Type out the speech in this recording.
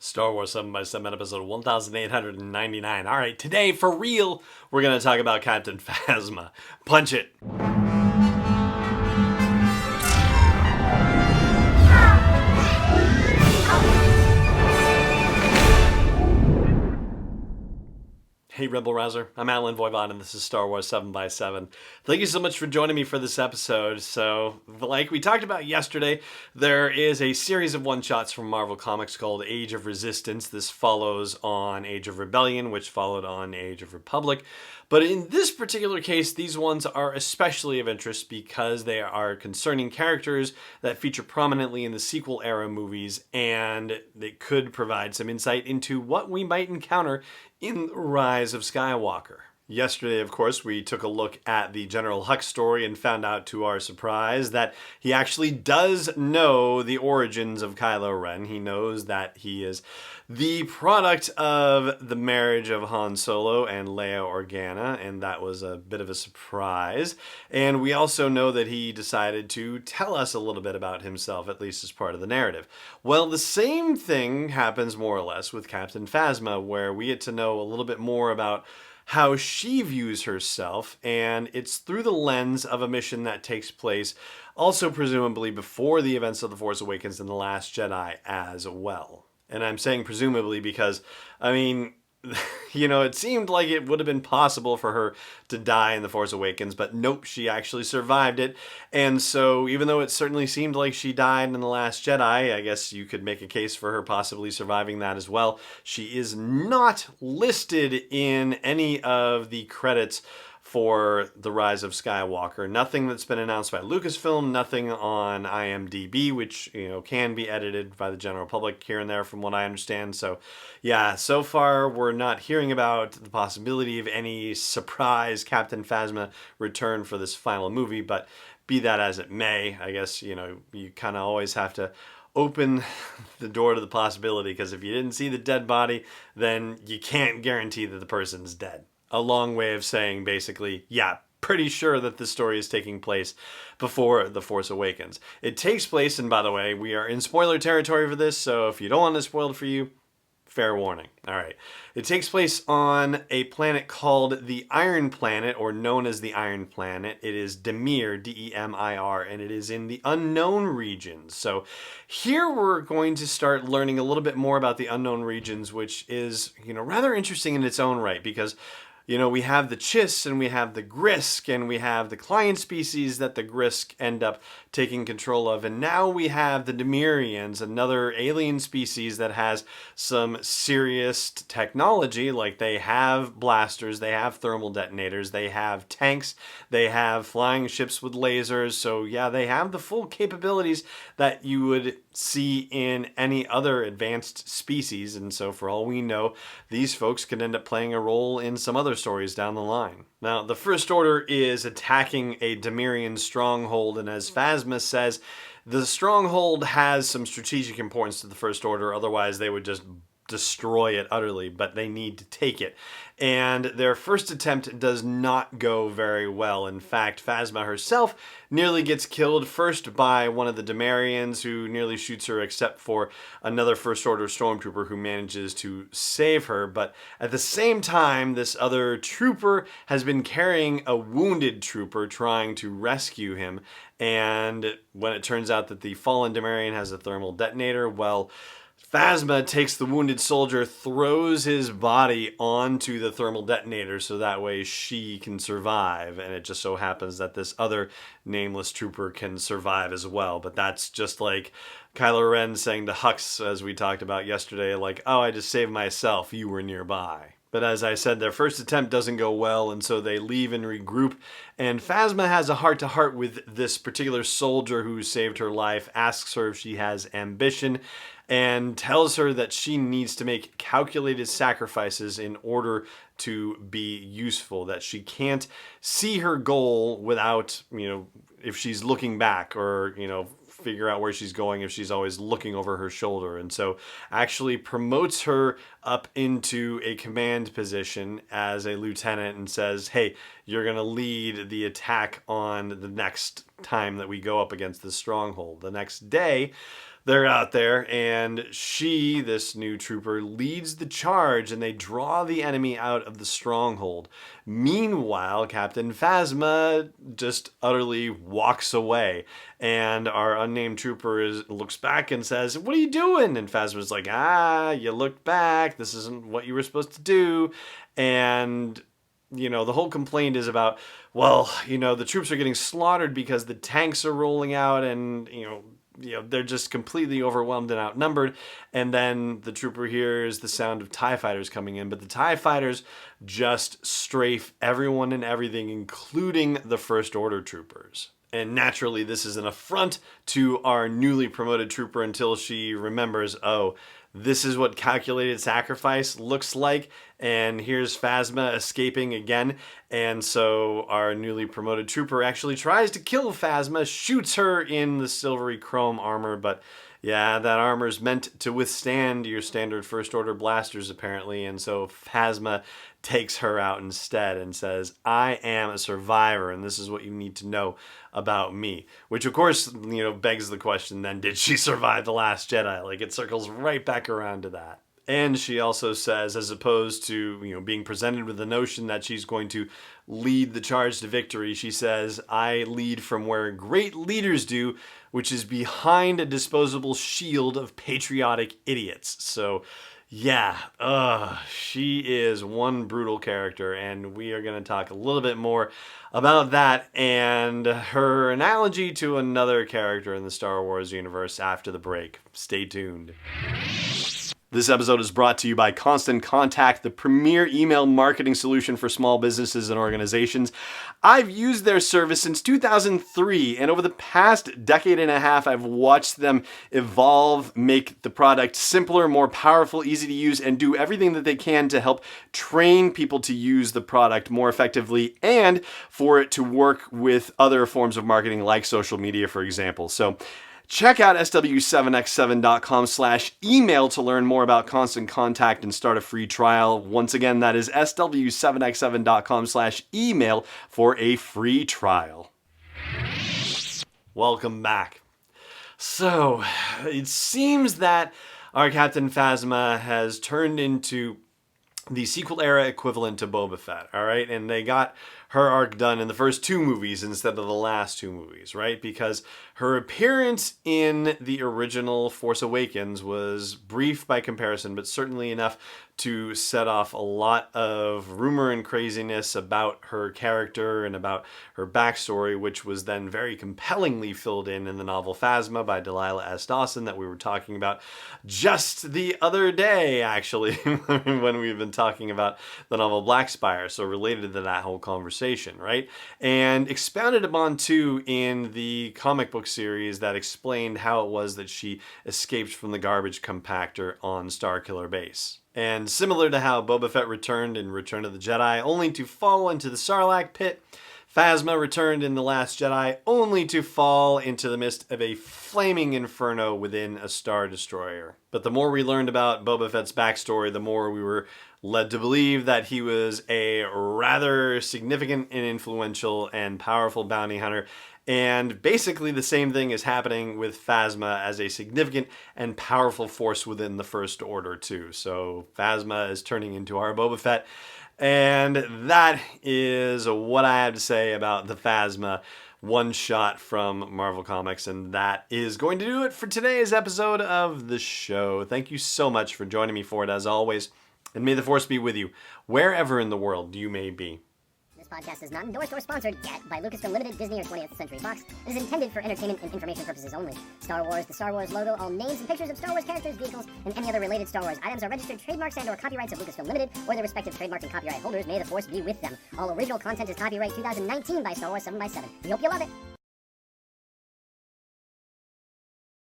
Star Wars 7 by 7 episode 1899. All right, today, for real, we're going to talk about Captain Phasma. Punch it. Hey Rebel Rouser, I'm Alan Voivod and this is Star Wars 7 by 7. Thank you so much for joining me for this episode. So, like we talked about yesterday, there is a series of one-shots from Marvel Comics called Age of Resistance. This follows on Age of Rebellion, which followed on Age of Republic. But in this particular case, these ones are especially of interest because they are concerning characters that feature prominently in the sequel era movies, and they could provide some insight into what we might encounter in the Rise of Skywalker. Yesterday, of course, we took a look at the General Hux story and found out to our surprise that he actually does know the origins of Kylo Ren. He knows that he is the product of the marriage of Han Solo and Leia Organa, and that was a bit of a surprise. And we also know that he decided to tell us a little bit about himself, at least as part of the narrative. Well, the same thing happens more or less with Captain Phasma, where we get to know a little bit more about how she views herself, and it's through the lens of a mission that takes place also presumably before the events of The Force Awakens and The Last Jedi as well. And I'm saying presumably because, it seemed like it would have been possible for her to die in The Force Awakens, but nope, she actually survived it. And so even though it certainly seemed like she died in The Last Jedi, I guess you could make a case for her possibly surviving that as well. She is not listed in any of the credits for The Rise of Skywalker. Nothing that's been announced by Lucasfilm, nothing on IMDb, which, can be edited by the general public here and there from what I understand. So, yeah, so far we're not hearing about the possibility of any surprise Captain Phasma return for this final movie, but be that as it may, I guess, you kind of always have to open the door to the possibility, because if you didn't see the dead body, then you can't guarantee that the person's dead. A long way of saying, basically, yeah, pretty sure that this story is taking place before The Force Awakens. It takes place, and by the way, we are in spoiler territory for this, so if you don't want it spoiled for you, fair warning. All right. It takes place on a planet called the Iron Planet, or known as the Iron Planet. It is Demir, D-E-M-I-R, and it is in the unknown regions. So here we're going to start learning a little bit more about the unknown regions, which is, rather interesting in its own right, because we have the Chiss and we have the Grisk and we have the client species that the Grisk end up taking control of. And now we have the Demirians, another alien species that has some serious technology. Like, they have blasters, they have thermal detonators, they have tanks, they have flying ships with lasers. So yeah, they have the full capabilities that you would see in any other advanced species. And so for all we know, these folks could end up playing a role in some other stories down the line. Now, the First Order is attacking a Demirian stronghold, and as Phasma says, the stronghold has some strategic importance to the First Order, otherwise they would just destroy it utterly, but they need to take it. And their first attempt does not go very well. In fact, Phasma herself nearly gets killed, first by one of the Demarians who nearly shoots her, except for another First Order stormtrooper who manages to save her. But at the same time, this other trooper has been carrying a wounded trooper trying to rescue him. And when it turns out that the fallen Demarian has a thermal detonator, well, Phasma takes the wounded soldier, throws his body onto the thermal detonator so that way she can survive. And it just so happens that this other nameless trooper can survive as well. But that's just like Kylo Ren saying to Hux, as we talked about yesterday, like, oh, I just saved myself, you were nearby. But as I said, their first attempt doesn't go well, and so they leave and regroup. And Phasma has a heart-to-heart with this particular soldier who saved her life, asks her if she has ambition, and tells her that she needs to make calculated sacrifices in order to be useful, that she can't see her goal without, if she's looking back, or, figure out where she's going if she's always looking over her shoulder. And so actually promotes her up into a command position as a lieutenant and says, hey, you're going to lead the attack on the next time that we go up against the stronghold. The next day, they're out there, and she, this new trooper, leads the charge, and they draw the enemy out of the stronghold. Meanwhile, Captain Phasma just utterly walks away, and our unnamed trooper looks back and says, "What are you doing?" And Phasma's like, "You looked back. This isn't what you were supposed to do." And the whole complaint is about, well, the troops are getting slaughtered because the tanks are rolling out, and they're just completely overwhelmed and outnumbered. And then the trooper hears the sound of TIE fighters coming in, but the TIE fighters just strafe everyone and everything, including the First Order troopers. And naturally, this is an affront to our newly promoted trooper until she remembers, oh, this is what calculated sacrifice looks like. And here's Phasma escaping again. And so our newly promoted trooper actually tries to kill Phasma, shoots her in the silvery chrome armor. But yeah, that armor's meant to withstand your standard First Order blasters, apparently. And so Phasma takes her out instead and says, "I am a survivor, and this is what you need to know about me." Which, of course, begs the question then, did she survive The Last Jedi? Like, it circles right back around to that. And she also says, as opposed to, being presented with the notion that she's going to lead the charge to victory, she says, "I lead from where great leaders do, which is behind a disposable shield of patriotic idiots." So, yeah, she is one brutal character, and we are going to talk a little bit more about that and her analogy to another character in the Star Wars universe after the break. Stay tuned. This episode is brought to you by Constant Contact, the premier email marketing solution for small businesses and organizations. I've used their service since 2003, and over the past decade and a half, I've watched them evolve, make the product simpler, more powerful, easy to use, and do everything that they can to help train people to use the product more effectively and for it to work with other forms of marketing like social media, for example. So check out sw7x7.com/email to learn more about Constant Contact and start a free trial. Once again, that is sw7x7.com/email for a free trial. Welcome back. So, it seems that our Captain Phasma has turned into the sequel era equivalent to Boba Fett, all right? And they got her arc done in the first two movies instead of the last two movies, right? Because her appearance in the original Force Awakens was brief by comparison, but certainly enough to set off a lot of rumor and craziness about her character and about her backstory, which was then very compellingly filled in the novel Phasma by Delilah S. Dawson that we were talking about just the other day, actually, when we've been talking about the novel Black Spire, so related to that whole conversation, right? And expounded upon too in the comic book series that explained how it was that she escaped from the garbage compactor on Starkiller Base. And similar to how Boba Fett returned in Return of the Jedi only to fall into the Sarlacc pit, Phasma returned in The Last Jedi only to fall into the midst of a flaming inferno within a Star Destroyer. But the more we learned about Boba Fett's backstory, the more we were led to believe that he was a rather significant and influential and powerful bounty hunter. And basically the same thing is happening with Phasma as a significant and powerful force within the First Order too. So Phasma is turning into our Boba Fett. And that is what I have to say about the Phasma one shot from Marvel Comics. And that is going to do it for today's episode of the show. Thank you so much for joining me for it as always. And may the Force be with you wherever in the world you may be. This podcast is not endorsed or sponsored yet by Lucasfilm Limited, Disney, or 20th Century Fox. It is intended for entertainment and information purposes only. Star Wars, the Star Wars logo, all names and pictures of Star Wars characters, vehicles, and any other related Star Wars items are registered trademarks and/or copyrights of Lucasfilm Limited or their respective trademark and copyright holders. May the Force be with them. All original content is copyright 2019 by Star Wars 7x7. We hope you love it.